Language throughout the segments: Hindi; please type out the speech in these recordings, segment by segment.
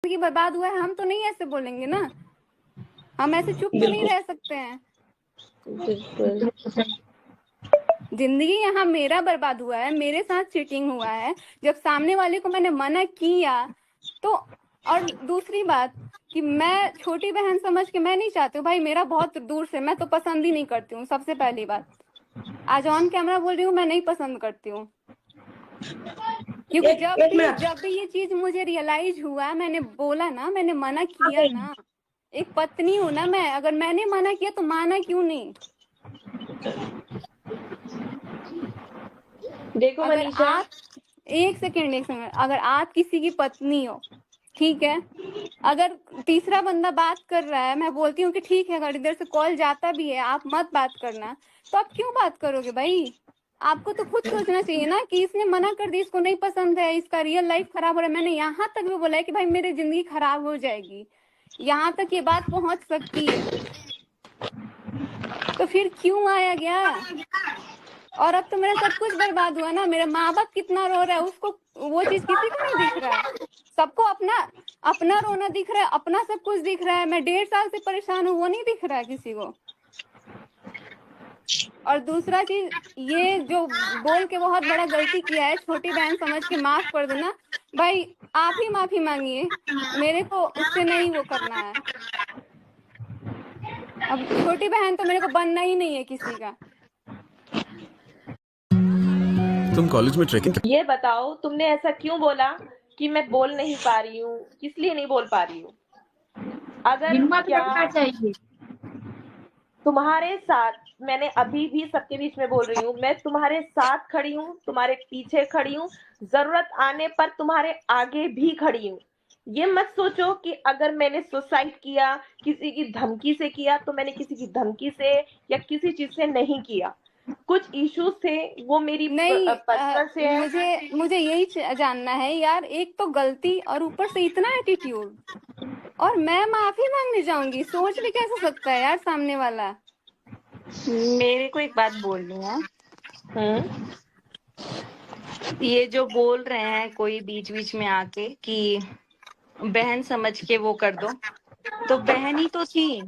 जिंदगी बर्बाद हुआ है, हम तो नहीं ऐसे बोलेंगे ना, हम ऐसे चुप तो नहीं रह सकते हैं। जिंदगी यहाँ मेरा बर्बाद हुआ है, मेरे साथ चीटिंग हुआ है, जब सामने वाले को मैंने मना किया तो। और दूसरी बात कि मैं छोटी बहन समझ के मैं नहीं चाहती हूँ भाई, मेरा बहुत दूर से, मैं तो पसंद ही नहीं करती हूँ। सबसे पहली बात, आज ऑन कैमरा बोल रही हूँ, मैं नहीं पसंद करती हूँ, क्योंकि जब भी ये चीज मुझे रियलाइज हुआ, मैंने बोला ना, मैंने मना किया ना, एक पत्नी हूँ ना मैं, अगर मैंने मना किया तो माना क्यों नहीं। देखो अगर मनीषा, आप एक सेकेंड, अगर आप किसी की पत्नी हो, ठीक है, अगर तीसरा बंदा बात कर रहा है, मैं बोलती हूँ कि ठीक है, अगर इधर से कॉल जाता भी है आप मत बात करना, तो आप क्यों बात करोगे भाई? आपको तो खुद सोचना चाहिए ना कि इसने मना कर दी, इसको नहीं पसंद है, इसका रियल लाइफ खराब हो रहा है। मैंने यहाँ तक भी बोला है कि भाई मेरी जिंदगी खराब हो जाएगी, यहाँ तक ये बात पहुंच सकती है, तो फिर क्यों आया गया? और अब तो मेरा सब कुछ बर्बाद हुआ ना, मेरा माँ बाप कितना रो रहा है, उसको वो चीज किसी को नहीं दिख रहा है। सबको अपना अपना रोना दिख रहा है, अपना सब कुछ दिख रहा है, मैं 1.5 साल से परेशान हूँ, वो नहीं दिख रहा है किसी को। और दूसरा चीज, ये जो बोल के बहुत बड़ा गलती किया है, छोटी बहन समझ के माफ कर देना भाई, आप ही माफी मांगिए, मेरे को उससे नहीं वो करना है। अब छोटी बहन तो मेरे को बनना ही नहीं है किसी का। तुम कॉलेज में ट्रेकिंग ये बताओ तुमने ऐसा क्यों बोला कि मैं बोल नहीं पा रही हूँ, किस लिए नहीं बोल पा रही हूँ? अगर हिम्मत क्या रखना चाहिए। तुम्हारे साथ, मैंने अभी भी सबके बीच में बोल रही हूँ, मैं तुम्हारे साथ खड़ी हूँ, तुम्हारे पीछे खड़ी हूँ, जरूरत आने पर तुम्हारे आगे भी खड़ी हूँ। ये मत सोचो कि अगर मैंने सुसाइड किया, किसी की धमकी से किया, तो मैंने किसी की धमकी से या किसी चीज से नहीं किया। कुछ इश्यूज थे, वो मेरी नहीं पर्सनल से है। मुझे यही जानना है यार, एक तो गलती और ऊपर से इतना एटीट्यूड, और मैं माफी मांगने जाऊंगी? सोच भी कैसे सकता है यार सामने वाला? मेरे को एक बात बोलनी है। ये जो बोल रहे हैं कोई बीच बीच में आके कि बहन समझ के वो कर दो, तो बहन ही तो थी,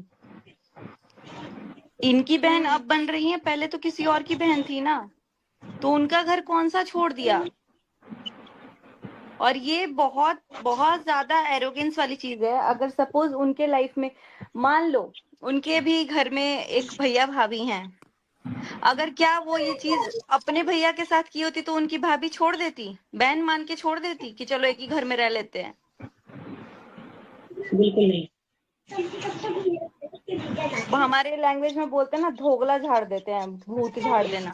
इनकी बहन अब बन रही है, पहले तो किसी और की बहन थी ना, तो उनका घर कौन सा छोड़ दिया? और ये बहुत बहुत ज्यादा एरोगेंस वाली चीज है। अगर सपोज उनके लाइफ में, मान लो उनके भी घर में एक भैया भाभी हैं, अगर क्या वो ये चीज अपने भैया के साथ की होती तो उनकी भाभी छोड़ देती, बहन मान के छोड़ देती कि चलो एक ही घर में रह लेते हैं? बिल्कुल नहीं। वो हमारे लैंग्वेज में बोलते हैं ना, धोगला झाड़ देते हैं, भूत झाड़ देना,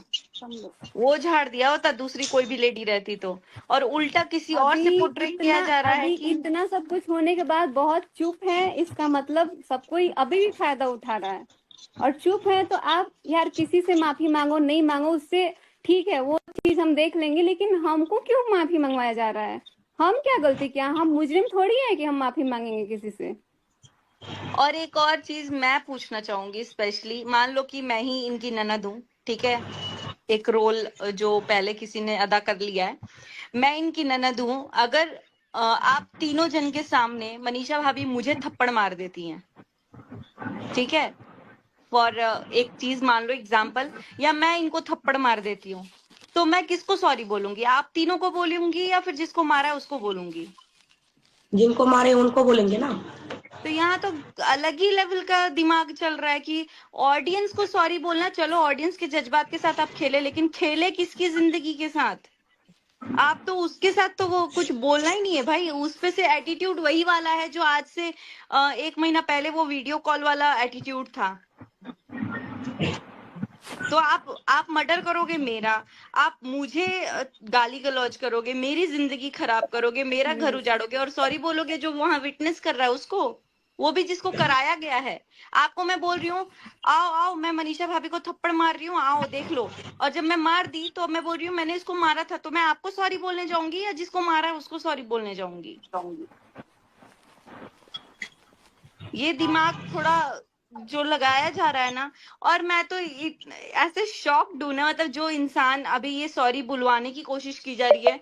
वो झाड़ दिया होता दूसरी कोई भी लेडी रहती तो। और उल्टा किसी और से पोर्ट्रे किया जा रहा है कि इतना सब कुछ होने के बाद बहुत चुप है, इसका मतलब सब कोई अभी भी फायदा उठा रहा है, और चुप है। तो आप यार किसी से माफी मांगो, नहीं मांगो उससे, ठीक है, वो चीज हम देख लेंगे, लेकिन हमको क्यों माफी मंगवाया जा रहा है? हम क्या गलती किया? हम मुजरिम थोड़ी है कि हम माफी मांगेंगे किसी से। और एक और चीज मैं पूछना चाहूंगी, स्पेशली मान लो कि मैं ही इनकी ननद हूँ, ठीक है, एक रोल जो पहले किसी ने अदा कर लिया है, मैं इनकी ननद हूँ। अगर आप तीनों जन के सामने मनीषा भाभी मुझे थप्पड़ मार देती हैं, ठीक है, फॉर एक चीज मान लो एग्जाम्पल, या मैं इनको थप्पड़ मार देती हूँ, तो मैं किसको सॉरी बोलूंगी? आप तीनों को बोलूंगी या फिर जिसको मारा है उसको बोलूंगी? जिनको मारे उनको बोलेंगे ना। तो यहाँ तो अलग ही लेवल का दिमाग चल रहा है कि ऑडियंस को सॉरी बोलना, चलो ऑडियंस के जज्बात के साथ आप खेले, लेकिन खेले किसकी जिंदगी के साथ? आप तो उसके साथ तो वो कुछ बोलना ही नहीं है भाई, उस पे से एटीट्यूड वही वाला है जो आज से 1 महीना पहले वो वीडियो कॉल वाला एटीट्यूड था। तो आप मर्डर करोगे मेरा, आप मुझे गाली गलौज करोगे, मेरी जिंदगी खराब करोगे, मेरा घर उजाड़ोगे, और सॉरी बोलोगे जो वहां विटनेस कर रहा है उसको, वो भी जिसको कराया गया है। आपको मैं बोल रही हूँ आओ आओ, मैं मनीषा भाभी को थप्पड़ मार रही हूँ, आओ देख लो, और जब मैं मार दी तो मैं बोल रही हूँ मैंने इसको मारा था, तो मैं आपको सॉरी बोलने जाऊंगी या जिसको मारा है उसको सॉरी बोलने जाऊंगी? ये दिमाग थोड़ा जो लगाया जा रहा है ना, और मैं तो ऐसे शॉक्ड हूं ना, मतलब जो इंसान अभी ये सॉरी बुलवाने की कोशिश की जा रही है,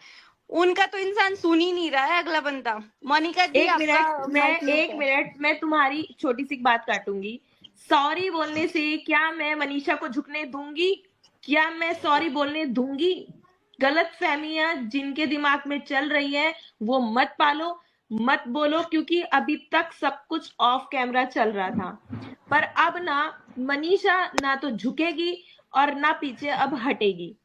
उनका तो इंसान सुन ही नहीं रहा है अगला बंदा। मोनिका जी आपका माइक म्यूट एक है। मिनट मैं तुम्हारी छोटी सी बात काटूंगी। सॉरी बोलने से क्या मैं मनीषा को झुकने दूंगी? क्या मैं सॉरी बोलने दूंगी? गलत फहमियां जिनके दिमाग में चल रही है वो मत पालो, मत बोलो, क्योंकि अभी तक सब कुछ ऑफ कैमरा चल रहा था। पर अब ना मनीषा ना तो झुकेगी और ना पीछे अब हटेगी।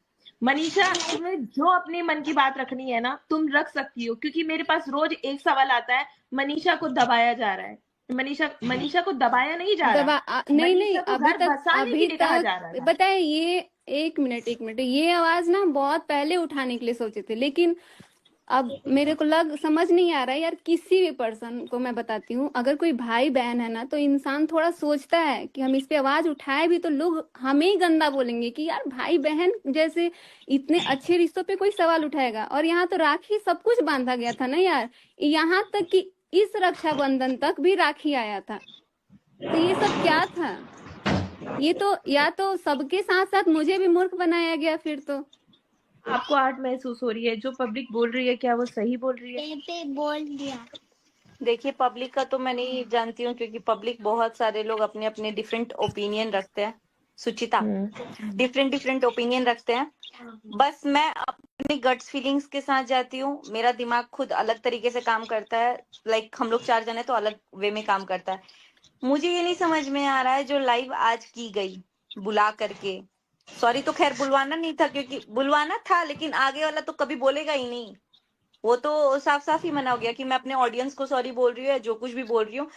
मनीषा, तुम्हें जो अपने मन की बात रखनी है ना तुम रख सकती हो, क्योंकि मेरे पास रोज एक सवाल आता है, मनीषा को दबाया जा रहा है। मनीषा को दबाया नहीं जा रहा, नहीं नहीं, मनीषा को घर बसाने के लिए कहा जा रहा था। बताए ये, एक मिनट, ये आवाज ना बहुत पहले उठाने के लिए सोचे थे, लेकिन अब मेरे को समझ नहीं आ रहा है यार। किसी भी पर्सन को मैं बताती हूँ, अगर कोई भाई बहन है ना तो इंसान थोड़ा सोचता है कि हम इस पे आवाज उठाए भी तो लोग हमें ही गंदा बोलेंगे कि यार भाई बहन जैसे इतने अच्छे रिश्तों पे कोई सवाल उठाएगा। और यहाँ तो राखी सब कुछ बांधा गया था ना यार, यहाँ तक कि इस रक्षाबंधन तक भी राखी आया था। तो ये सब क्या था? ये तो या तो सबके साथ साथ मुझे भी मूर्ख बनाया गया फिर तो। आपको आर्ट महसूस हो रही है? जो पब्लिक बोल रही है क्या वो सही बोल रही है? पे बोल दिया। देखिए पब्लिक का तो मैं नहीं जानती हूँ, क्योंकि पब्लिक बहुत सारे लोग अपने अपने डिफरेंट ओपिनियन रखते हैं। सुचिता, डिफरेंट ओपिनियन रखते हैं। बस मैं अपनी गट्स फीलिंग्स के साथ जाती हूँ। मेरा दिमाग खुद अलग तरीके से काम करता है। लाइक हम लोग 4 जने तो अलग वे में काम करता है। मुझे ये नहीं समझ में आ रहा है जो लाइव आज की गई बुला करके, सॉरी तो खैर बुलवाना नहीं था, क्योंकि बुलवाना था लेकिन आगे वाला तो कभी बोलेगा ही नहीं। वो तो साफ साफ ही मना हो गया कि मैं अपने ऑडियंस को सॉरी बोल रही हूँ या जो कुछ भी बोल रही हूँ।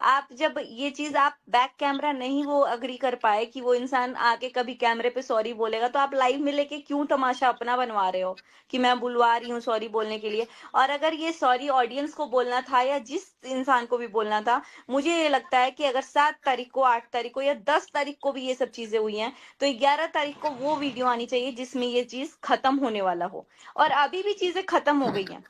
आप जब ये चीज आप बैक कैमरा नहीं वो अग्री कर पाए कि वो इंसान आके कभी कैमरे पे सॉरी बोलेगा, तो आप लाइव में लेके क्यों तमाशा अपना बनवा रहे हो कि मैं बुलवा रही हूँ सॉरी बोलने के लिए? और अगर ये सॉरी ऑडियंस को बोलना था या जिस इंसान को भी बोलना था, मुझे ये लगता है कि अगर 7 तारीख को, 8 तारीख को या 10 तारीख को भी ये सब चीजें हुई हैं, तो 11 तारीख को वो वीडियो आनी चाहिए जिसमें ये चीज खत्म होने वाला हो। और अभी भी चीजें खत्म हो गई हैं,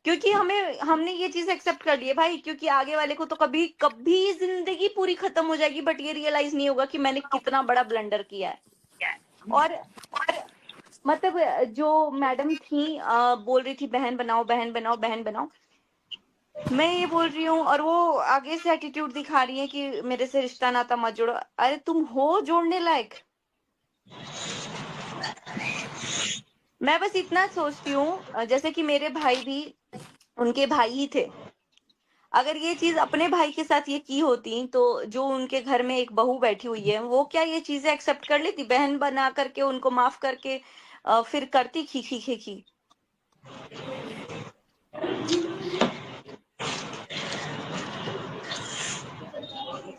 क्योंकि हमने ये चीज एक्सेप्ट कर ली है भाई, क्योंकि आगे वाले को तो कभी कभी जिंदगी पूरी खत्म हो जाएगी, बट ये रियलाइज नहीं होगा कि मैंने कितना बड़ा ब्लंडर किया है। और मतलब जो मैडम थी बोल रही थी बहन बनाओ बहन बनाओ बहन बनाओ, मैं ये बोल रही हूँ और वो आगे से एटीट्यूड दिखा रही है कि मेरे से रिश्ता नाता मत जोड़ो। अरे तुम हो जोड़ने लायक? मैं बस इतना सोचती हूँ, जैसे कि मेरे भाई भी उनके भाई ही थे। अगर ये चीज अपने भाई के साथ ये की होती तो जो उनके घर में एक बहू बैठी हुई है वो क्या ये चीजें एक्सेप्ट कर लेती? बहन बना करके उनको माफ करके फिर करती खी खी खी खी।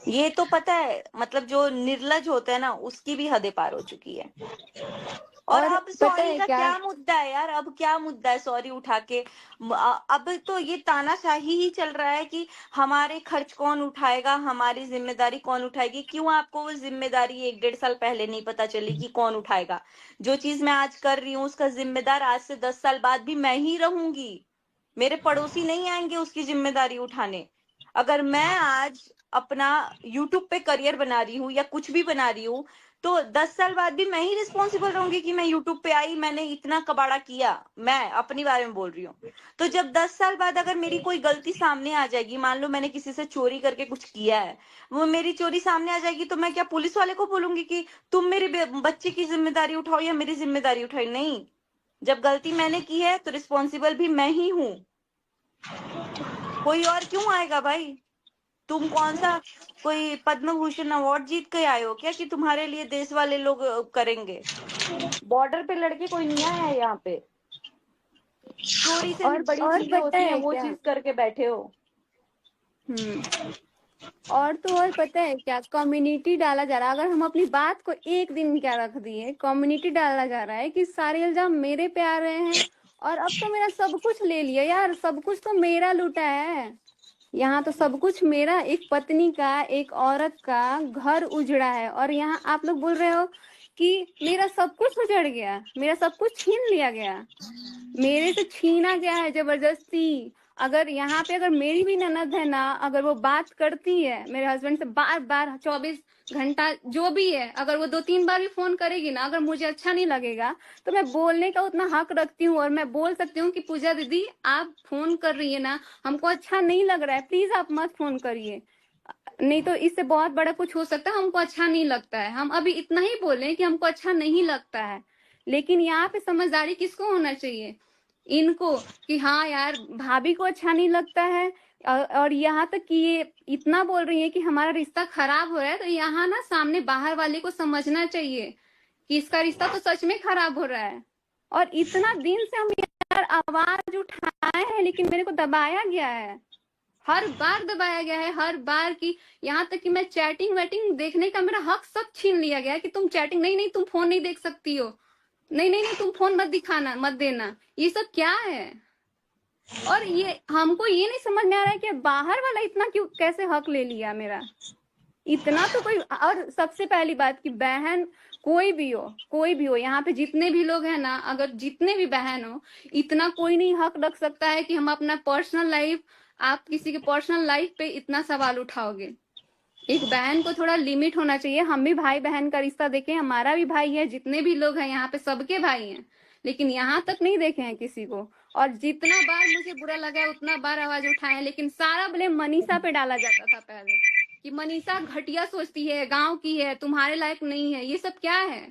ये तो पता है, मतलब जो निर्लज होता है ना उसकी भी हदें पार हो चुकी है। और अब पता सॉरी है का क्या, क्या मुद्दा है यार? अब क्या मुद्दा है सॉरी उठा के? अब तो ये तानाशाही ही चल रहा है कि हमारे खर्च कौन उठाएगा, हमारी जिम्मेदारी कौन उठाएगी। क्यों आपको वो जिम्मेदारी 1-1.5 साल पहले नहीं पता चली कि कौन उठाएगा? जो चीज मैं आज कर रही हूँ उसका जिम्मेदार आज से 10 साल बाद भी मैं ही रहूंगी। मेरे पड़ोसी नहीं आएंगे उसकी जिम्मेदारी उठाने। अगर मैं आज अपना यूट्यूब पे करियर बना रही हूँ या कुछ भी बना रही हूँ, तो 10 साल बाद भी मैं ही रिस्पॉन्सिबल रहूंगी कि मैं यूट्यूब पे आई, मैंने इतना कबाड़ा किया। मैं अपनी बारे में बोल रही हूँ। तो जब 10 साल बाद अगर मेरी कोई गलती सामने आ जाएगी, मान लो मैंने किसी से चोरी करके कुछ किया है, वो मेरी चोरी सामने आ जाएगी, तो मैं क्या पुलिस वाले को बोलूंगी कि तुम मेरे बच्चे की जिम्मेदारी उठाओ या मेरी जिम्मेदारी उठाई? नहीं, जब गलती मैंने की है तो रिस्पॉन्सिबल भी मैं ही हूँ। कोई और क्यों आएगा भाई? तुम कौन सा कोई पद्म भूषण अवार्ड जीत के आए हो क्या कि तुम्हारे लिए देश वाले लोग करेंगे? बॉर्डर पे लड़के कोई नहीं आया है यहाँ पे। चोरी से भी बड़ी चीजें होती हैं, वो चीज करके बैठे हो। और तो और पता है क्या, कम्युनिटी डाला जा रहा है। अगर हम अपनी बात को एक दिन क्या रख दिए, कम्युनिटी डाला जा रहा है कि सारे इल्जाम मेरे पे आ रहे हैं। और अब तो मेरा सब कुछ ले लिया यार, सब कुछ तो मेरा लूटा है यहाँ, तो सब कुछ मेरा। एक पत्नी का, एक औरत का घर उजड़ा है, और यहाँ आप लोग बोल रहे हो कि मेरा सब कुछ उजड़ गया, मेरा सब कुछ छीन लिया गया, मेरे से छीना गया है जबरदस्ती। अगर यहाँ पे अगर मेरी भी ननद है ना, अगर वो बात करती है मेरे हस्बैंड से बार बार 24 घंटा जो भी है, अगर वो 2-3 बार भी फोन करेगी ना, अगर मुझे अच्छा नहीं लगेगा तो मैं बोलने का उतना हक रखती हूँ और मैं बोल सकती हूँ कि पूजा दीदी आप फोन कर रही है ना, हमको अच्छा नहीं लग रहा है, प्लीज आप मत फोन करिए, नहीं तो इससे बहुत बड़ा कुछ हो सकता है, हमको अच्छा नहीं लगता है। हम अभी इतना ही बोले कि हमको अच्छा नहीं लगता है, लेकिन यहाँ पे समझदारी किसको होना चाहिए, इनको, कि हाँ यार भाभी को अच्छा नहीं लगता है। और यहाँ तक कि ये इतना बोल रही है कि हमारा रिश्ता खराब हो रहा है, तो यहाँ ना सामने बाहर वाले को समझना चाहिए कि इसका रिश्ता तो सच में खराब हो रहा है। और इतना दिन से हम यार आवाज उठाए हैं, लेकिन मेरे को दबाया गया है, हर बार दबाया गया है, हर बार की, यहाँ तक कि मैं चैटिंग वेटिंग देखने का मेरा हक सब छीन लिया गया है कि तुम चैटिंग, नहीं नहीं तुम फोन नहीं देख सकती हो, नहीं नहीं नहीं तुम फोन मत दिखाना मत देना, ये सब क्या है। और ये हमको ये नहीं समझ में आ रहा है कि बाहर वाला इतना क्यों कैसे हक ले लिया मेरा, इतना तो कोई। और सबसे पहली बात कि बहन कोई भी हो यहाँ पे जितने भी लोग हैं ना, अगर जितने भी बहन हो, इतना कोई नहीं हक रख सकता है कि हम अपना पर्सनल लाइफ, आप किसी के पर्सनल लाइफ पे इतना सवाल उठाओगे। एक बहन को थोड़ा लिमिट होना चाहिए। हम भी भाई बहन का रिश्ता देखे, हमारा भी भाई है, जितने भी लोग हैं यहाँ पे सबके भाई हैं, लेकिन यहाँ तक नहीं देखे हैं किसी को। और जितना बार मुझे बुरा लगा है उतना बार आवाज उठाए हैं, लेकिन सारा ब्लेम मनीषा पे डाला जाता था पहले कि मनीषा घटिया सोचती है, गांव की है, तुम्हारे लायक नहीं है, ये सब क्या है।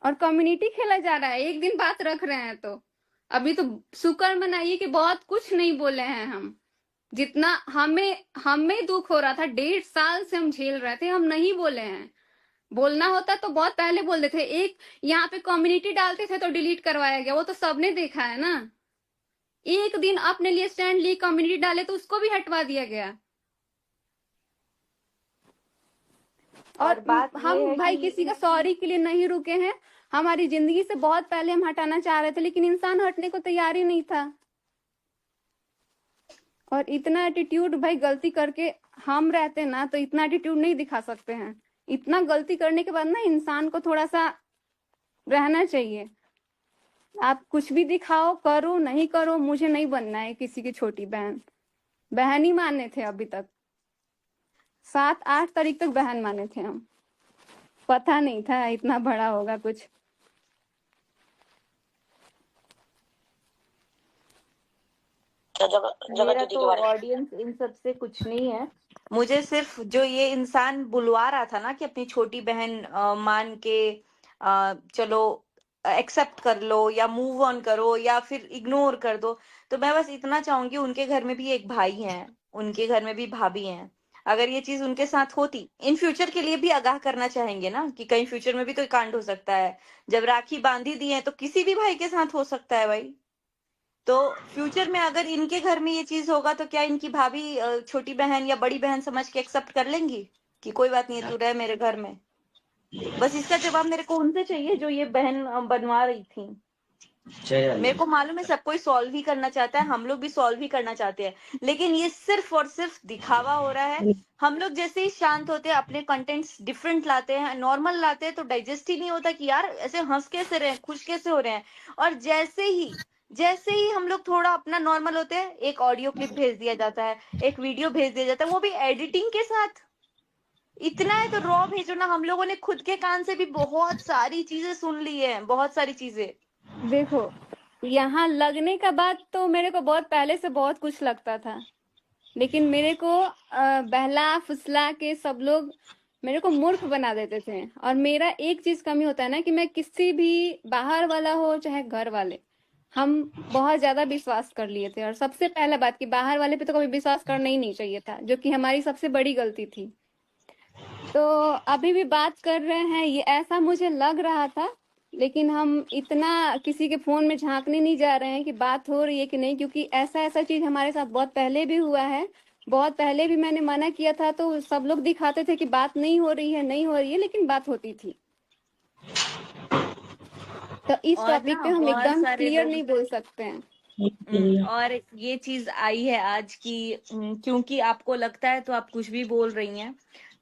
और कम्युनिटी खेला जा रहा है, एक दिन बात रख रहे हैं तो अभी तो शुक्र मनाइए कि बहुत कुछ नहीं बोले हैं हम, जितना हमें दुख हो रहा था 1.5 साल से हम झेल रहे थे, हम नहीं बोले हैं। बोलना होता तो बहुत पहले बोल देते। एक यहाँ पे कम्युनिटी डालते थे तो डिलीट करवाया गया, वो तो सबने देखा है ना। एक दिन अपने लिए स्टैंड लिए कम्युनिटी डाले तो उसको भी हटवा दिया गया। और बात ये हम है भाई कि किसी का सॉरी के लिए नहीं रुके हैं, हमारी जिंदगी से बहुत पहले हम हटाना चाह रहे थे, लेकिन इंसान हटने को तैयार ही नहीं था। और इतना एटीट्यूड भाई, गलती करके हम रहते ना तो इतना एटीट्यूड नहीं दिखा सकते हैं। इतना गलती करने के बाद ना इंसान को थोड़ा सा रहना चाहिए। आप कुछ भी दिखाओ, करो नहीं करो, मुझे नहीं बनना है किसी की छोटी बहन। बहन ही माने थे अभी तक, 7-8 तारीख तक बहन माने थे हम, पता नहीं था इतना बड़ा होगा कुछ। मेरा तो ऑडियंस इन सब से कुछ नहीं है, मुझे सिर्फ जो ये इंसान बुलवा रहा था ना कि अपनी छोटी बहन मान के चलो एक्सेप्ट कर लो या मूव ऑन करो या फिर इग्नोर कर दो, तो मैं बस इतना चाहूंगी, उनके घर में भी एक भाई है, उनके घर में भी भाभी हैं, अगर ये चीज उनके साथ होती, इन फ्यूचर के लिए भी आगाह करना चाहेंगे ना कि कहीं फ्यूचर में भी तो कांड हो सकता है। जब राखी बांधी दी है तो किसी भी भाई के साथ हो सकता है भाई। तो फ्यूचर में अगर इनके घर में ये चीज होगा तो क्या इनकी भाभी छोटी बहन या बड़ी बहन समझ के एक्सेप्ट कर लेंगी कि कोई बात नहीं है, तू रह मेरे घर में। बस इसका जवाब मेरे को उनसे चाहिए जो ये बहन बनवा रही थी। मेरे को मालूम है सब कोई सॉल्व ही करना चाहता है, हम लोग भी सॉल्व ही करना चाहते हैं, लेकिन ये सिर्फ और सिर्फ दिखावा हो रहा है। हम लोग जैसे ही शांत होते हैं, अपने कंटेंट्स डिफरेंट लाते हैं, नॉर्मल लाते हैं, तो डाइजेस्ट ही नहीं होता कि यार ऐसे हंस कैसे रहे, खुश कैसे हो रहे हैं। और जैसे ही हम लोग थोड़ा अपना नॉर्मल होते हैं, एक ऑडियो क्लिप भेज दिया जाता है, एक वीडियो भेज दिया जाता है, वो भी एडिटिंग के साथ। इतना है तो रॉ भेजो ना। हम लोगों ने खुद के कान से भी बहुत सारी चीजें सुन ली है, बहुत सारी चीजें। देखो यहाँ लगने का बाद तो मेरे को बहुत पहले से बहुत कुछ लगता था, लेकिन मेरे को बहला फुसला के सब लोग मेरे को मूर्ख बना देते थे। और मेरा एक चीज कमी होता है ना कि मैं किसी भी बाहर वाला हो चाहे घर वाले, हम बहुत ज्यादा विश्वास कर लिए थे। और सबसे पहला बात कि बाहर वाले पे तो कभी विश्वास करना ही नहीं चाहिए था, जो कि हमारी सबसे बड़ी गलती थी। तो अभी भी बात कर रहे हैं, ये ऐसा मुझे लग रहा था, लेकिन हम इतना किसी के फोन में झांकने नहीं जा रहे हैं कि बात हो रही है कि नहीं, क्योंकि ऐसा चीज हमारे साथ बहुत पहले भी हुआ है। बहुत पहले भी मैंने मना किया था तो सब लोग दिखाते थे कि बात नहीं हो रही है, लेकिन बात होती थी। तो इस और टॉपिक ना पे हम बहुत एकदम सारे क्लियर लोग नहीं बोल सकते हैं। और ये चीज आई है आज की, क्योंकि आपको लगता है तो आप कुछ भी बोल रही हैं।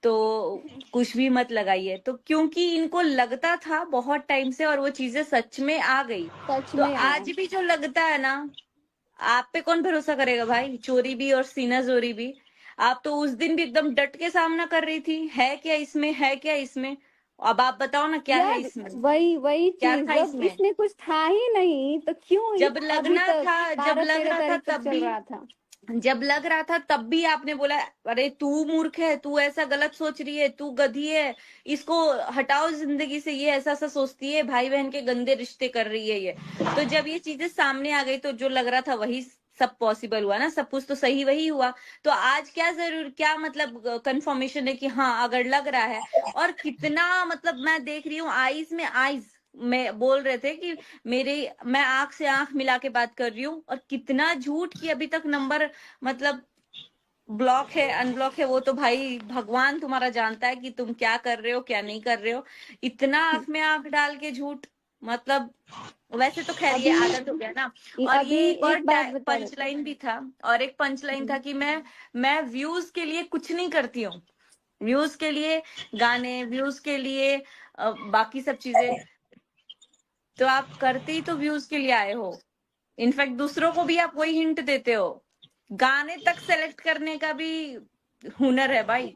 तो कुछ भी मत लगाइए। तो क्योंकि इनको लगता था बहुत टाइम से और वो चीजें सच में आ गई, सच तो में आया। आज भी जो लगता है ना, आप पे कौन भरोसा करेगा भाई, चोरी भी और सीना जोरी भी। आप तो उस दिन भी एकदम डट के सामना कर रही थी, है क्या इसमें, है क्या इसमें। अब आप बताओ ना क्या है यार इसमें, वही क्या चीज, था जब इसमें। इसमें कुछ था ही नहीं तो क्यों जब अभी लगना तक था, जब 12-13 लग रहा था तारीख तक तब चल भी, रहा था। जब लग रहा था तब भी आपने बोला अरे तू मूर्ख है, तू ऐसा गलत सोच रही है, तू गधी है, इसको हटाओ जिंदगी से, ये ऐसा ऐसा सोचती है, भाई बहन के गंदे रिश्ते कर रही है ये। तो जब ये चीजें सामने आ गई तो जो लग रहा था वही सब पॉसिबल हुआ ना, सब कुछ तो सही वही हुआ। तो आज क्या जरूर, क्या मतलब कंफर्मेशन है कि हाँ अगर लग रहा है। और कितना मतलब मैं देख रही हूँ आईज में आईज में बोल रहे थे कि मेरे, मैं आंख से आंख मिला के बात कर रही हूँ, और कितना झूठ कि अभी तक नंबर मतलब ब्लॉक है अनब्लॉक है, वो तो भाई भगवान तुम्हारा जानता है कि तुम क्या कर रहे हो क्या नहीं कर रहे हो। इतना आंख में आंख डाल के झूठ, मतलब वैसे तो खैर ये अभी आदत हो गया ना। और अभी ये एक और एक बात बता रहे पंच थे। लाइन भी था, और एक पंच लाइन था कि मैं व्यूज के लिए कुछ नहीं करती हूँ, व्यूज के लिए गाने, व्यूज के लिए बाकी सब चीजें। तो आप करते ही तो व्यूज के लिए आए हो, इनफैक्ट दूसरों को भी आप वही हिंट देते हो। गाने तक सेलेक्ट करने का भी हुनर है भाई,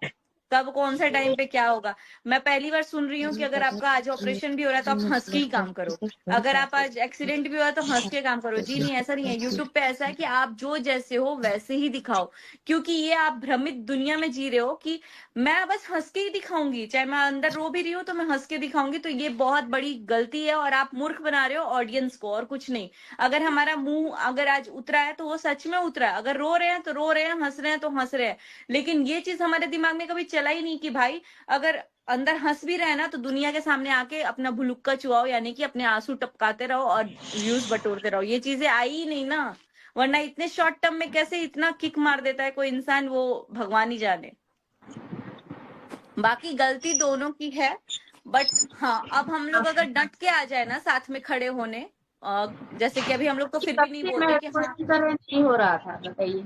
कब कौन सा टाइम पे क्या होगा। मैं पहली बार सुन रही हूँ कि अगर आपका आज ऑपरेशन भी हो रहा है तो आप हंस के ही काम करो, अगर आप आज एक्सीडेंट भी हुआ है तो हंस के काम करो। जी नहीं, ऐसा नहीं है, यूट्यूब पे ऐसा है कि आप जो जैसे हो वैसे ही दिखाओ, क्योंकि ये आप भ्रमित दुनिया में जी रहे हो कि मैं बस हंस के ही दिखाऊंगी, चाहे मैं अंदर रो भी रही हूँ तो मैं हंस के दिखाऊंगी। तो ये बहुत बड़ी गलती है, और आप मूर्ख बना रहे हो ऑडियंस को, और कुछ नहीं। अगर हमारा मुंह अगर आज उतरा है तो वो सच में उतरा है, अगर रो रहे हैं तो रो रहे हैं, हंस रहे हैं तो हंस रहे हैं। लेकिन ये चीज हमारे दिमाग में कभी चला ही नहीं कि भाई अगर अंदर हंस भी रहे ना तो दुनिया के सामने आके अपना भुलुक्का चुआओ, यानी कि अपने आंसू टपकाते रहो और व्यूज बटोरते रहो। ये चीजें आई ही नहीं ना, वरना इतने शॉर्ट टर्म में कैसे इतना किक मार देता है कोई इंसान, वो भगवान ही जाने। बाकी गलती दोनों की है, बट हाँ अब हम लोग अगर डट के आ जाए ना साथ में खड़े होने, जैसे कि अभी हम लोग तो फिर भी नहीं सबसे बोलते कि हाँ, महत्वपूर्ण तरह नहीं हो रहा था, बताइए।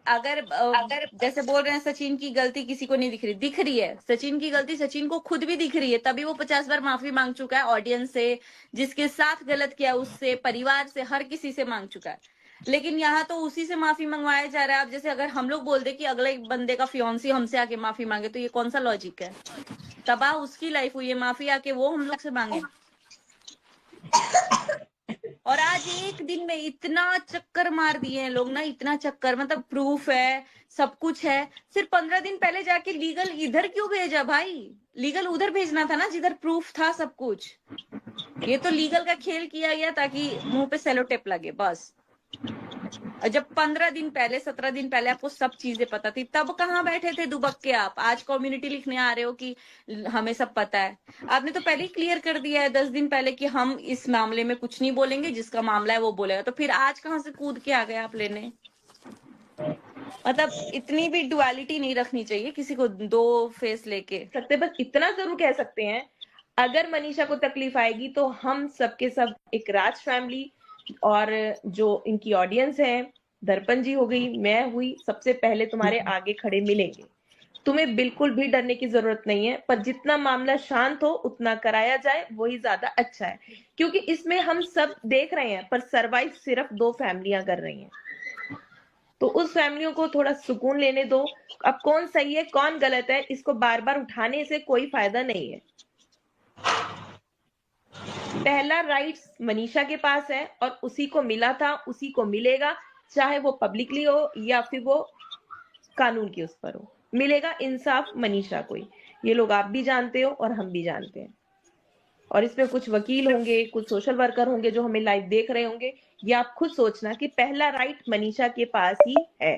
अगर जैसे बोल रहे हैं सचिन की गलती किसी को नहीं दिख रही, दिख रही है सचिन की गलती, सचिन को खुद भी दिख रही है, तभी वो 50 बार माफी मांग चुका है ऑडियंस से, जिसके साथ गलत किया उससे, परिवार से, हर किसी से मांग चुका है। लेकिन यहाँ तो उसी से माफी मंगवाया जा रहा है। अब जैसे अगर हम लोग बोल दे कि अगले बंदे का फियांसी हमसे आके माफी मांगे, तो ये कौन सा लॉजिक है। तबाह उसकी लाइफ हुई है, माफी आके वो हम लोग से मांगे। और आज एक दिन में इतना चक्कर मार दिए हैं लोग ना, इतना चक्कर, मतलब प्रूफ है, सब कुछ है। सिर्फ 15 दिन पहले जाके लीगल इधर क्यों भेजा भाई, लीगल उधर भेजना था ना जिधर प्रूफ था सब कुछ। ये तो लीगल का खेल किया गया ताकि मुंह पे सेलो टेप लगे बस। और जब 15 दिन पहले 17 दिन पहले आपको सब चीजें पता थी, तब कहाँ बैठे थे दुबक के आप, आज कम्युनिटी लिखने आ रहे हो कि हमें सब पता है। आपने तो पहले ही क्लियर कर दिया है 10 दिन पहले कि हम इस मामले में कुछ नहीं बोलेंगे, जिसका मामला है वो बोलेगा। तो फिर आज कहाँ से कूद के आ गए आप लेने। मतलब इतनी भी डुअलिटी नहीं रखनी चाहिए किसी को, दो फेस लेके। सकते, बस इतना जरूर कह सकते हैं, अगर मनीषा को तकलीफ आएगी तो हम सबके सब एक राज फैमिली और जो इनकी ऑडियंस है, दर्पण जी हो गई, मैं हुई, सबसे पहले तुम्हारे आगे खड़े मिलेंगे। तुम्हें बिल्कुल भी डरने की जरूरत नहीं है, पर जितना मामला शांत हो उतना कराया जाए वही ज्यादा अच्छा है, क्योंकि इसमें हम सब देख रहे हैं पर सरवाइव सिर्फ 2 फैमिलियां कर रही हैं। तो उस फैमिलियों को थोड़ा सुकून लेने दो। अब कौन सही है कौन गलत है इसको बार बार उठाने से कोई फायदा नहीं है। पहला राइट्स मनीषा के पास है और उसी को मिला था, उसी को मिलेगा, चाहे वो पब्लिकली हो या फिर वो कानून की उस पर हो। मिलेगा इंसाफ मनीषा को ही, ये लोग आप भी जानते हो और हम भी जानते हैं। और इसमें कुछ वकील होंगे, कुछ सोशल वर्कर होंगे जो हमें लाइव देख रहे होंगे, ये आप खुद सोचना कि पहला राइट मनीषा के पास ही है।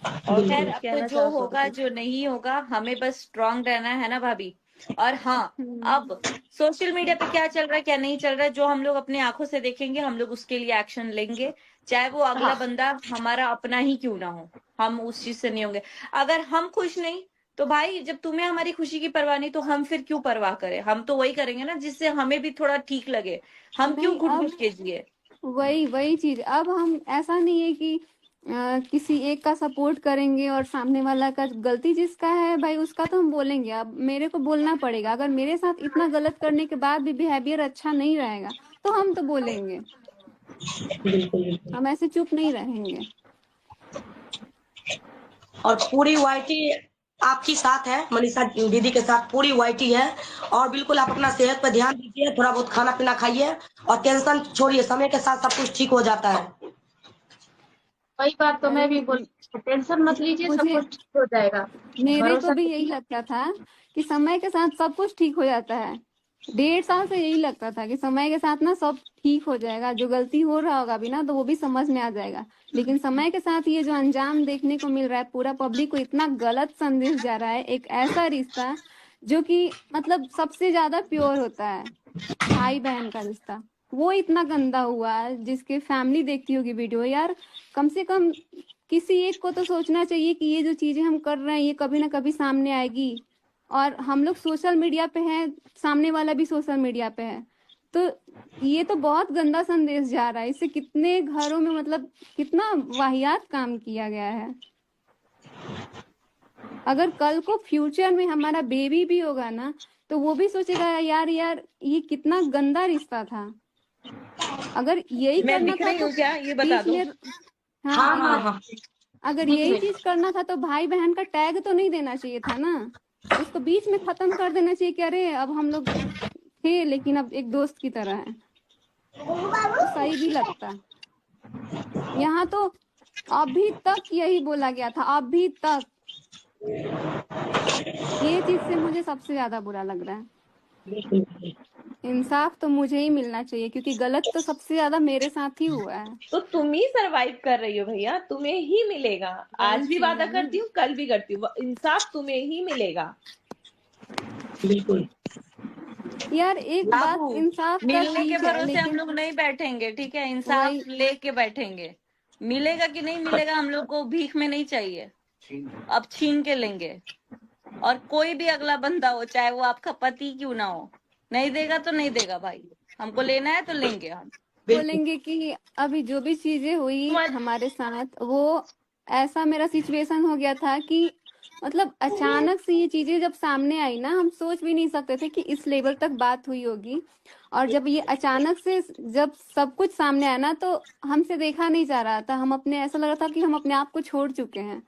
और खैर कुछ अब तो कहना जो चाहो होगा तो? जो नहीं होगा, हमें बस स्ट्रांग रहना है ना भाभी। और हाँ, अब सोशल मीडिया पे क्या चल रहा है क्या नहीं चल रहा है, जो हम लोग अपने आंखों से देखेंगे हम लोग उसके लिए एक्शन लेंगे, चाहे वो अगला बंदा हमारा अपना ही क्यों ना हो, हम उस चीज से नहीं होंगे। अगर हम खुश नहीं तो भाई, जब तुम्हें हमारी खुशी की परवाह नहीं तो हम फिर क्यों परवाह करें। हम तो वही करेंगे ना जिससे हमें भी थोड़ा ठीक लगे, हम क्यों नहीं, घुट अब घुट के जिए। वही चीज, अब हम ऐसा नहीं है कि किसी एक का सपोर्ट करेंगे और सामने वाला का गलती जिसका है भाई उसका तो हम बोलेंगे। अब मेरे को बोलना पड़ेगा, अगर मेरे साथ इतना गलत करने के बाद भी बिहेवियर अच्छा नहीं रहेगा तो हम तो बोलेंगे, बिल्कुल बिल्कुल। हम ऐसे चुप नहीं रहेंगे। और पूरी वाइटी आपकी साथ है, मनीषा दीदी के साथ पूरी वाइटी है। और बिल्कुल आप अपना सेहत पर ध्यान दीजिए, थोड़ा बहुत खाना पीना खाइए और टेंशन छोड़िए, समय के साथ सब कुछ ठीक हो जाता है। वही बात तो मैं अरे भी बोल, टेंशन मत लीजिए, सब मुझे कुछ ठीक हो जाएगा। मेरे को भरोसा भी यही कीजिए। लगता था कि समय के साथ सब कुछ ठीक हो जाता है। 1.5 साल से यही लगता था कि समय के साथ ना सब ठीक हो जाएगा, जो गलती हो रहा होगा भी ना तो वो भी समझ में आ जाएगा। लेकिन समय के साथ ये जो अंजाम देखने को मिल रहा है, पूरा पब्लिक को इतना गलत संदेश जा रहा है। एक ऐसा रिश्ता जो कि मतलब सबसे ज्यादा प्योर होता है, भाई बहन का रिश्ता, वो इतना गंदा हुआ है। जिसके फैमिली देखती होगी वीडियो, यार कम से कम किसी एक को तो सोचना चाहिए कि ये जो चीजें हम कर रहे हैं ये कभी ना कभी सामने आएगी। और हम लोग सोशल मीडिया पे हैं, सामने वाला भी सोशल मीडिया पे है, तो ये तो बहुत गंदा संदेश जा रहा है। इससे कितने घरों में मतलब कितना वाहियात काम किया गया है। अगर कल को फ्यूचर में हमारा बेबी भी होगा ना तो वो भी सोचेगा यार यार ये कितना गंदा रिश्ता था। अगर यही मैं करना दिख था रही तो हूँ क्या, ये बता बीच दो। में, हाँ हाँ एक हाँ मिनट, हाँ। अगर यही चीज करना था तो भाई बहन का टैग तो नहीं देना चाहिए था ना, उसको बीच में खत्म कर देना चाहिए कि अरे अब हम लोग थे लेकिन अब एक दोस्त की तरह है, तो सही भी लगता। यहाँ तो अभी तक यही बोला गया था, अभी तक। ये चीज से मुझे सबसे ज्यादा बुरा लग रहा है। बिल्कुल। इंसाफ तो मुझे ही मिलना चाहिए क्योंकि गलत तो सबसे ज्यादा मेरे साथ ही हुआ है। तो तुम ही सरवाइव कर रही हो भैया, तुम्हें ही मिलेगा। वही आज भी चीज वादा है ना। करती हूँ, कल भी करती हूँ, इंसाफ तुम्हें ही मिलेगा। बिल्कुल। यार एक बात, बाबू, इंसाफ का मिलने के ठीक है भरोसे हम लेकिन लोग नहीं बैठेंगे, ठीक है? वही इंसाफ लेके बैठेंगे। मिलेगा कि नहीं मिलेगा हम लोग को भीख में नहीं चाहिए, अब छीन के लेंगे। और कोई भी अगला बंदा हो, चाहे वो आपका पति क्यों ना हो, नहीं देगा तो नहीं देगा भाई, हमको लेना है तो लेंगे हम। बिल्कुल। बोलेंगे कि अभी जो भी चीजें हुई तुम्हारे हमारे साथ, वो ऐसा मेरा सिचुएशन हो गया था कि मतलब अचानक से ये चीजें जब सामने आई ना, हम सोच भी नहीं सकते थे कि इस लेवल तक बात हुई होगी। और जब ये अचानक से जब सब कुछ सामने आया ना तो हमसे देखा नहीं जा रहा था, हम अपने, ऐसा लग रहा था कि हम अपने आप को छोड़ चुके हैं।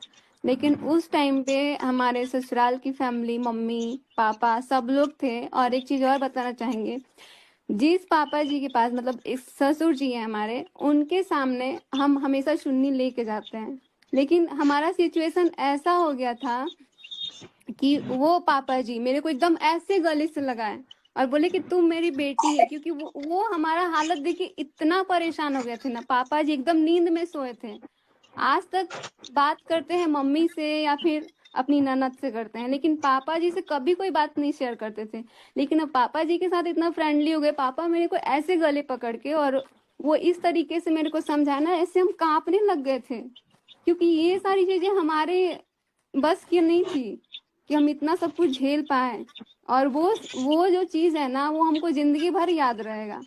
लेकिन उस टाइम पे हमारे ससुराल की फैमिली, मम्मी पापा सब लोग थे। और एक चीज और बताना चाहेंगे, जिस पापा जी के पास मतलब इस ससुर जी हैं हमारे, उनके सामने हम हमेशा चुन्नी लेके जाते हैं। लेकिन हमारा सिचुएशन ऐसा हो गया था कि वो पापा जी मेरे को एकदम ऐसे गले से लगाए और बोले कि तुम मेरी बेटी है, क्योंकि वो हमारा हालत देखिए इतना परेशान हो गए थे ना। पापा जी एकदम नींद में सोए थे। आज तक बात करते हैं मम्मी से या फिर अपनी ननद से करते हैं, लेकिन पापा जी से कभी कोई बात नहीं शेयर करते थे। लेकिन अब पापा जी के साथ इतना फ्रेंडली हो गए, पापा मेरे को ऐसे गले पकड़ के और वो इस तरीके से मेरे को समझाना, ऐसे हम कांपने लग गए थे। क्योंकि ये सारी चीजें हमारे बस की नहीं थी कि हम इतना सब कुछ झेल पाए। और वो जो चीज है ना, वो हमको जिंदगी भर याद रहेगा।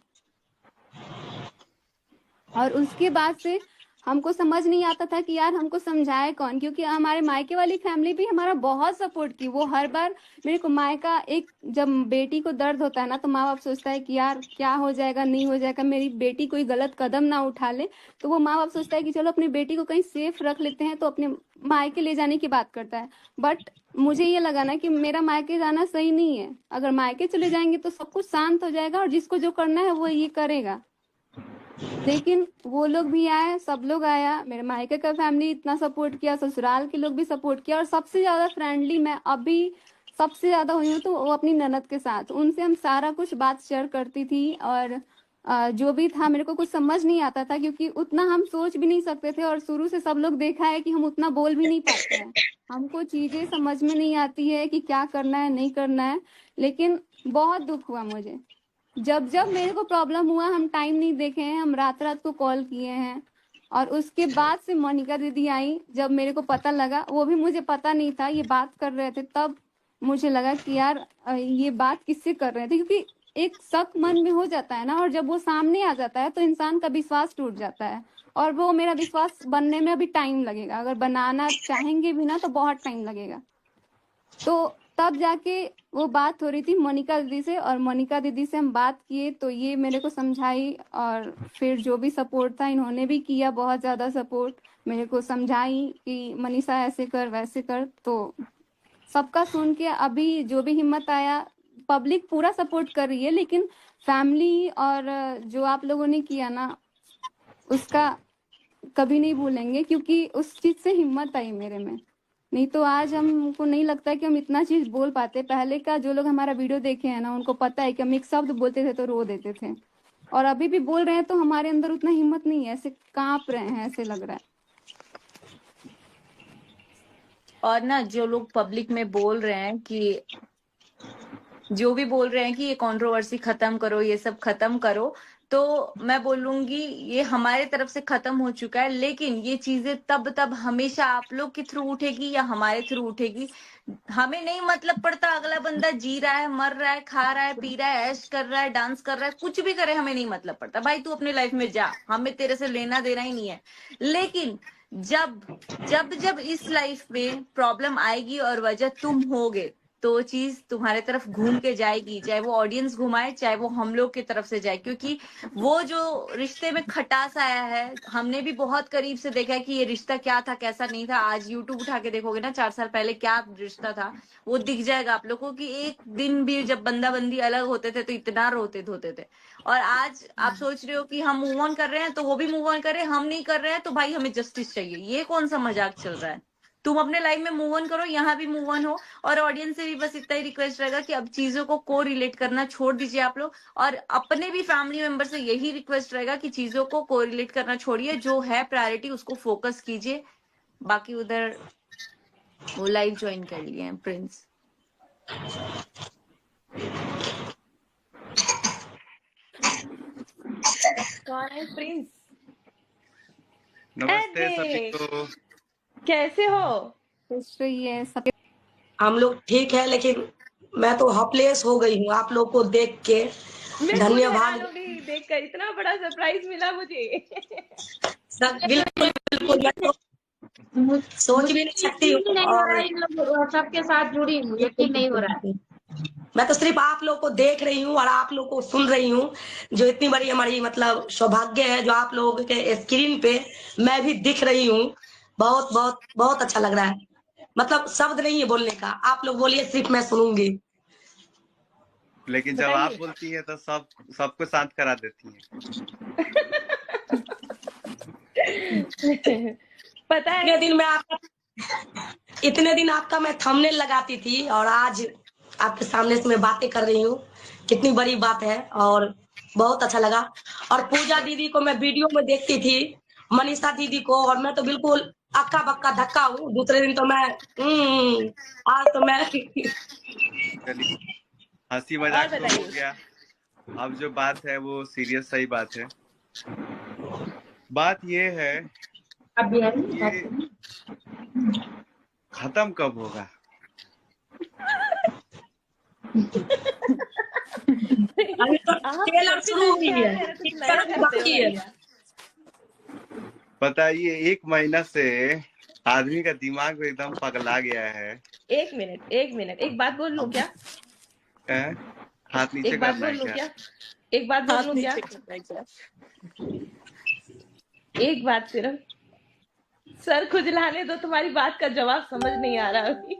और उसके बाद से हमको समझ नहीं आता था कि यार हमको समझाए कौन, क्योंकि हमारे मायके वाली फैमिली भी हमारा बहुत सपोर्ट की। वो हर बार मेरे को मायका, एक जब बेटी को दर्द होता है ना तो माँ बाप सोचता है कि यार क्या हो जाएगा, नहीं हो जाएगा, मेरी बेटी कोई गलत कदम ना उठा ले, तो वो माँ बाप सोचता है कि चलो अपनी बेटी को कहीं सेफ रख लेते हैं, तो अपने मायके ले जाने की बात करता है। बट मुझे ये लगा ना कि मेरा मायके जाना सही नहीं है। अगर मायके चले जाएंगे तो सब कुछ शांत हो जाएगा और जिसको जो करना है वो ये करेगा। लेकिन वो लोग भी आए, सब लोग आया, मेरे मायके का फैमिली इतना सपोर्ट किया, ससुराल के लोग भी सपोर्ट किया। और सबसे ज्यादा फ्रेंडली मैं अभी सबसे ज्यादा हुई हूँ तो वो अपनी ननद के साथ, उनसे हम सारा कुछ बात शेयर करती थी। और जो भी था मेरे को कुछ समझ नहीं आता था क्योंकि उतना हम सोच भी नहीं सकते थे। और शुरू से सब लोग देखा है कि हम उतना बोल भी नहीं पाते हैं, हमको चीजें समझ में नहीं आती है कि क्या करना है नहीं करना है। लेकिन बहुत दुख हुआ मुझे, जब जब मेरे को प्रॉब्लम हुआ हम टाइम नहीं देखे हैं, हम रात रात को कॉल किए हैं। और उसके बाद से मोनिका दीदी आई, जब मेरे को पता लगा, वो भी मुझे पता नहीं था ये बात कर रहे थे, तब मुझे लगा कि यार ये बात किससे कर रहे थे। क्योंकि एक शक मन में हो जाता है ना, और जब वो सामने आ जाता है तो इंसान का विश्वास टूट जाता है। और वो मेरा विश्वास बनने में अभी टाइम लगेगा, अगर बनाना चाहेंगे भी ना तो बहुत टाइम लगेगा। तो तब जाके वो बात हो रही थी मोनिका दीदी से, और मोनिका दीदी से हम बात किए तो ये मेरे को समझाई, और फिर जो भी सपोर्ट था इन्होंने भी किया, बहुत ज़्यादा सपोर्ट मेरे को समझाई कि मनीषा ऐसे कर वैसे कर। तो सबका सुन के अभी जो भी हिम्मत आया, पब्लिक पूरा सपोर्ट कर रही है, लेकिन फैमिली और जो आप लोगों ने किया ना उसका कभी नहीं भूलेंगे, क्योंकि उस चीज़ से हिम्मत आई मेरे में। नहीं तो आज हमको नहीं लगता कि हम इतना चीज़ बोल पाते। पहले का जो लोग हमारा वीडियो देखे हैं ना, उनको पता है कि हम एक शब्द बोलते थे तो रो देते थे, और अभी भी बोल रहे हैं तो हमारे अंदर उतना हिम्मत नहीं है, ऐसे कांप रहे हैं, ऐसे लग रहा है। और ना जो लोग पब्लिक में बोल रहे हैं कि जो भी बोल रहे हैं कि ये कंट्रोवर्सी खत्म करो, ये सब खत्म करो, तो मैं बोलूंगी ये हमारे तरफ से खत्म हो चुका है, लेकिन ये चीजें तब हमेशा आप लोग के थ्रू उठेगी या हमारे थ्रू उठेगी, हमें नहीं मतलब पड़ता। अगला बंदा जी रहा है, मर रहा है, खा रहा है, पी रहा है, ऐश कर रहा है, डांस कर रहा है, कुछ भी करे, हमें नहीं मतलब पड़ता। भाई तू अपने लाइफ में जा, हमें तेरे से लेना देना ही नहीं है। लेकिन जब जब इस लाइफ में प्रॉब्लम आएगी और वजह तुम होगे, तो वो चीज तुम्हारे तरफ घूम के जाएगी, चाहे वो ऑडियंस घुमाए, चाहे वो हम लोग की तरफ से जाए। क्योंकि वो जो रिश्ते में खटास आया है, हमने भी बहुत करीब से देखा है कि ये रिश्ता क्या था, कैसा नहीं था। आज यूट्यूब उठा के देखोगे ना, 4 साल पहले क्या रिश्ता था, वो दिख जाएगा आप लोगों को कि एक दिन भी जब बंदा बंदी अलग होते थे तो इतना रोते धोते थे। और आज आप सोच रहे हो कि हम मूव ऑन कर रहे हैं तो वो भी मूव ऑन कर रहे हैं, हम नहीं कर रहे हैं तो भाई हमें जस्टिस चाहिए। ये कौन सा मजाक चल रहा है? तुम अपने लाइफ में मूव ऑन करो, यहाँ भी मूव ऑन हो। और ऑडियंस से भी बस इतना ही रिक्वेस्ट रहेगा कि अब चीजों को रिलेट करना छोड़ दीजिए आप लोग, और अपने भी फैमिली मेंबर से यही रिक्वेस्ट रहेगा कि चीजों को रिलेट करना छोड़िए, जो है प्रायोरिटी उसको फोकस कीजिए। बाकी उधर वो लाइव ज्वाइन कर लिए हैं प्रिंस। कौन है प्रिंस? नमस्ते सभी अरे को। कैसे हो? खुश रहिए सब। हम लोग ठीक है, लेकिन मैं तो हॉपलेस हो गई हूँ आप लोग को देख के। मैं खुद हैरान धन्यवाद। हो गई देखकर, इतना बड़ा सरप्राइज मिला मुझे। सब बिल्कुल बिल्कुल, मैं तो सोच भी नहीं सकती हूँ। यकीन नहीं हो रहा और है, इन लोग सबके साथ जुड़ी हूँ, यकीन नहीं हो रहा है। मैं तो सिर्फ आप लोग को देख रही हूँ और आप लोग को सुन रही हूँ, जो इतनी बड़ी हमारी मतलब सौभाग्य है, जो आप लोगों के स्क्रीन पे मैं भी दिख रही हूँ। बहुत बहुत बहुत अच्छा लग रहा है, मतलब शब्द नहीं है बोलने का। आप लोग बोलिए, सिर्फ मैं सुनूंगी। लेकिन जब आप बताइए। बोलती है तो सबको शांत करा देती है। पता है इतने दिन आपका मैं थंबनेल लगाती थी, और आज आपके सामने से मैं बातें कर रही हूँ। कितनी बड़ी बात है, और बहुत अच्छा लगा। और पूजा दीदी को मैं वीडियो में देखती थी, मनीषा दीदी को, और मैं तो बिल्कुल अक्का बक्का धक्का हूँ। दूसरे दिन तो मैं आज तो मैं चलिए, हंसी और मजाक तो हो बताइए। गया, अब जो बात है वो सीरियस सही बात है। बात ये है अब भी है ये खत्म कब होगा? अभी तो आप ट्रेलर जब भी शुरू लाइव हुई पे है, आते हैं तो कुछ पिक्चर नया अभी करते बाकी हो है। भैया। बताइए, 1 महीना से आदमी का दिमाग एकदम पगला गया है। एक मिनट, एक बात बोल लूं क्या? हैं? हाथ नीचे एक बात करना बोल है लूं क्या? क्या? एक बात बोल हाथ लूं क्या? नीचे करना है क्या? एक बात सिर्फ, सर खुजलाने दो, तुम्हारी बात का जवाब समझ नहीं आ रहा अभी।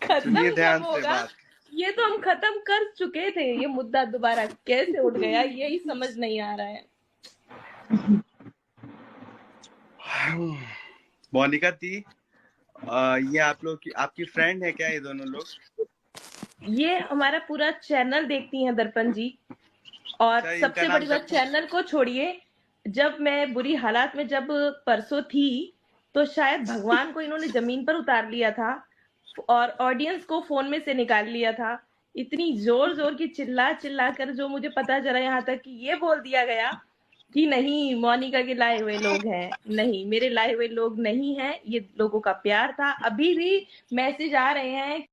खत्म सुनिए ध्यान कब से होगा? बात। ये तो हम खत्म कर चुके थे, ये मुद्दा दोबारा कैसे उठ गया यही समझ नहीं आ रहा है। मोनिका दी, ये आप लोग की आपकी फ्रेंड है क्या, ये दोनों लोग? ये हमारा पूरा चैनल देखती हैं दर्पण जी, और अच्छा, इनका सबसे नाम बड़ी बात, दर्पण। चैनल को छोड़िए, जब मैं बुरी हालात में जब परसों थी, तो शायद भगवान को इन्होंने जमीन पर उतार लिया था और ऑडियंस को फोन में से निकाल लिया था। इतनी जोर जोर की चिल्ला चिल्ला कर जो मुझे पता चला, यहाँ तक कि ये बोल दिया गया कि नहीं मोनिका के लाए हुए लोग हैं। नहीं, मेरे लाए हुए लोग नहीं हैं, ये लोगों का प्यार था। अभी भी मैसेज आ रहे हैं